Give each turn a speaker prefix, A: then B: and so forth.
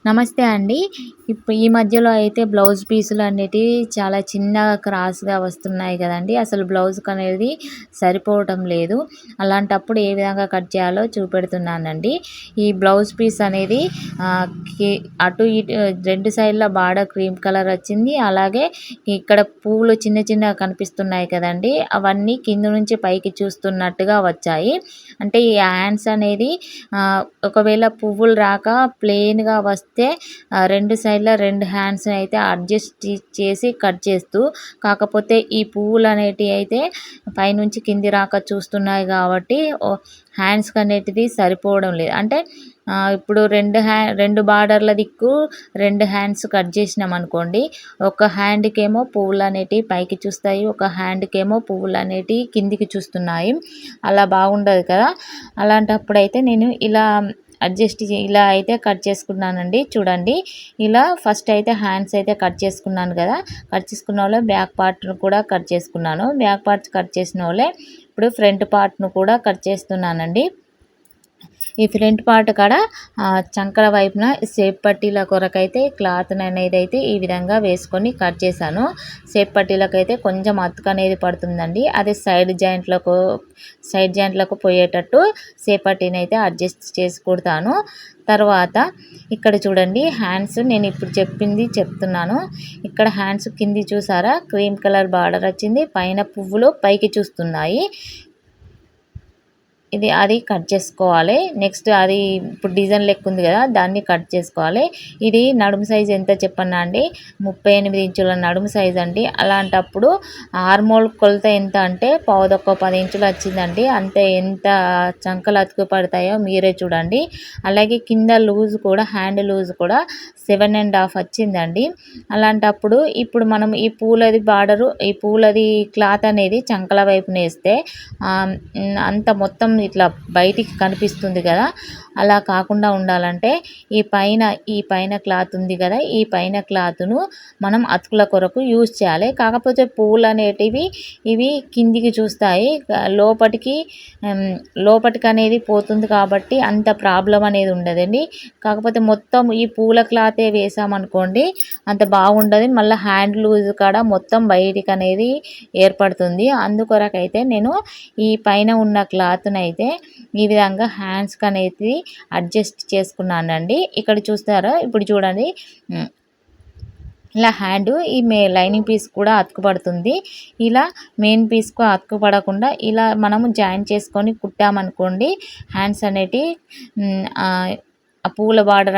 A: నమస్తే అండి. ఇప్పుడు ఈ మధ్యలో అయితే బ్లౌజ్ పీసులు అనేటివి చాలా చిన్నగా క్రాస్‌గా వస్తున్నాయి గదండీ! అసలు బ్లౌజ్‌కనేది సరిపోవటం లేదు. అలాంటప్పుడు ఏ విధంగా కట్ చేయాలో చూపెడుతున్నానండి. ఈ బ్లౌజ్ పీస్ అనేది ఆహ్, కి అటు ఇటు 2 సైడ్‌ల బార్డర్ క్రీమ్ కలర్ వచ్చింది. అలాగే ఇక్కడ పువ్వులు చిన్న చిన్నగా కనిపిస్తున్నాయి కదండీ! అవన్నీ కింద నుంచి పైకి చూస్తున్నట్టుగా వచ్చాయి. అంటే ఈ హ్యాండ్స్ అనేది ఒకవేళ పువ్వులు రాక ప్లెయిన్‌గా వస్తే 2 సైడ్‌ల 2 హ్యాండ్స్ అయితే అడ్జస్ట్ చేసి కట్ చేస్తూ, కాకపోతే ఈ పువ్వులనేటివి అయితే పైనుంచి కింది రాక చూస్తున్నాయి కాబట్టి హ్యాండ్స్‌కనేటిది సరిపోవడం లేదు. అంటే ఇప్పుడు 2 బార్డర్ల దిక్కు 2 హ్యాండ్స్ కట్ చేసినామనుకోండి, ఒక హ్యాండ్‌కేమో పువ్వులనేటివి పైకి చూస్తాయి. ఒక హ్యాండ్‌కేమో పువ్వులనేటివి కిందికి చూస్తున్నాయి. అలా బాగుండదు కదా! అలాంటప్పుడైతే నేను ఇలా అయితే కట్ చేసుకున్నానండి. చూడండి, ఇలా ఫస్ట్ అయితే హ్యాండ్స్ అయితే కట్ చేసుకున్నాను కదా! కట్ చేసుకున్నోళ్ళే బ్యాక్ పార్ట్‌ను కూడా కట్ చేసుకున్నాను. బ్యాక్ పార్ట్స్ కట్ చేసినోళ్ళే ఇప్పుడు ఫ్రంట్ పార్ట్‌ను కూడా కట్ చేస్తున్నానండి. ఈ ఫ్రంట్ పార్ట్ కాడ చంకల వైపున షేప్ పట్టీల కొరకైతే క్లాత్‌ననేదైతే ఈ విధంగా వేసుకొని కట్ చేశాను. షేప్ పట్టీలకైతే కొంచెం అతుకనేది పడుతుందండి. అది సైడ్ జాయింట్‌లకు పోయేటట్టు షేప్ పట్టీనైతే అడ్జస్ట్ చేసి కుడతాను. తర్వాత ఇక్కడ చూడండి, హ్యాండ్స్ నేను ఇప్పుడు చెప్పింది చెప్తున్నాను. ఇక్కడ హ్యాండ్స్ కింది చూసారా, క్రీమ్ కలర్ బార్డర్ వచ్చింది. పైన పువ్వులు పైకి చూస్తున్నాయి. అది కట్ చేసుకోవాలి. నెక్స్ట్ అది ఇప్పుడు డిజైన్ లెక్క ఉంది కదా, దాన్ని కట్ చేసుకోవాలి. ఇది నడుము సైజ్ ఎంత చెప్పన్నా అండి, 38 ఇంచుల నడుము సైజ్ అండి. అలాంటప్పుడు ఆర్మోల్ కొలత ఎంత అంటే పావుతక్కువ 10 ఇంచులు వచ్చిందండి. అంతే. ఎంత చంకలు అతుకు పడతాయో మీరే చూడండి. అలాగే కింద లూజ్ కూడా, హ్యాండ్ లూజ్ కూడా 7.5 వచ్చిందండి. అలాంటప్పుడు ఇప్పుడు మనం ఈ పూలది క్లాత్ అనేది చంకల వైపున వేస్తే అంత మొత్తం ఇట్లా బయటికి కనిపిస్తుంది కదా. అలా కాకుండా ఉండాలంటే ఈ పైన క్లాత్ ఉంది కదా, ఈ పైన క్లాత్‌ను మనం అతుకుల కొరకు యూజ్ చేయాలి. కాకపోతే పువ్వులు అనేటివి ఇవి కిందికి చూస్తాయి. లోపటికి అనేది పోతుంది కాబట్టి అంత ప్రాబ్లం అనేది ఉండదండి. కాకపోతే మొత్తం ఈ పూల క్లాతే వేసామనుకోండి, అంత బాగుండదు. మళ్ళీ హ్యాండ్ లూజ్ కాడ మొత్తం బయటికి అనేది ఏర్పడుతుంది. అందుకొరకైతే నేను ఈ పైన ఉన్న క్లాత్‌నైతే ఈ విధంగా హ్యాండ్స్‌కి అనేది అడ్జస్ట్ చేసుకున్నానండి. ఇక్కడ చూస్తారా, ఇప్పుడు చూడండి, ఇలా హ్యాండ్ ఈ లైనింగ్ పీస్ కూడా అతుకుపడుతుంది. ఇలా మెయిన్ పీస్‌కు అతుకుపడకుండా ఇలా మనము జాయిన్ చేసుకొని కుట్టామనుకోండి, హ్యాండ్స్ అనేటివి ఆ పూల బార్డర్